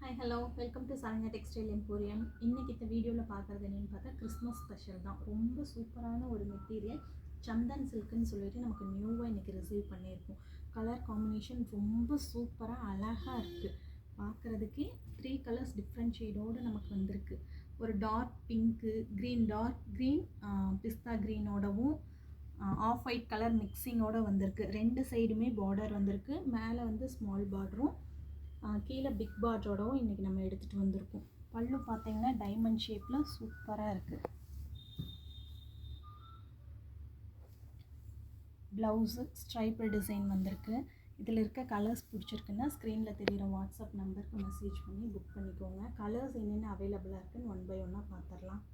Hi hello welcome to Saranya textile emporium. இன்றைக்கி இந்த வீடியோவில் பார்க்குறது என்னென்னு பார்த்தா கிறிஸ்மஸ் ஸ்பெஷல் தான். ரொம்ப சூப்பரான ஒரு மெட்டீரியல் சந்தன் சில்க்குன்னு சொல்லிட்டு நமக்கு நியூவாக இன்றைக்கி ரிசீவ் பண்ணியிருக்கோம். கலர் காம்பினேஷன் ரொம்ப சூப்பராக அழகாக இருக்குது. பார்க்குறதுக்கே 3 கலர்ஸ் டிஃப்ரெண்ட் ஷேடோடு நமக்கு வந்திருக்கு. ஒரு டார்க் பிங்க்கு, டார்க் க்ரீன், பிஸ்தா க்ரீனோடவும் ஆஃப் ஒயிட் கலர் மிக்சிங்கோடு வந்திருக்கு. 2 சைடுமே பார்டர் வந்திருக்கு. மேலே வந்து ஸ்மால் பார்டரும் கீழே பிக் பார்டரோடவும் இன்றைக்கி நம்ம எடுத்துகிட்டு வந்திருக்கோம். பல்லு பார்த்தீங்கன்னா டைமண்ட் ஷேப்பில் சூப்பராக இருக்குது. ப்ளவுஸு ஸ்ட்ரைப்பு டிசைன் வந்திருக்கு. இதில் இருக்க கலர்ஸ் பிடிச்சிருக்குன்னா ஸ்க்ரீனில் தெரிகிற வாட்ஸ்அப் நம்பருக்கு மெசேஜ் பண்ணி புக் பண்ணிக்கோங்க. கலர்ஸ் என்னென்ன அவைலபிளாக இருக்குதுன்னு 1 by 1 பார்த்துடலாம்.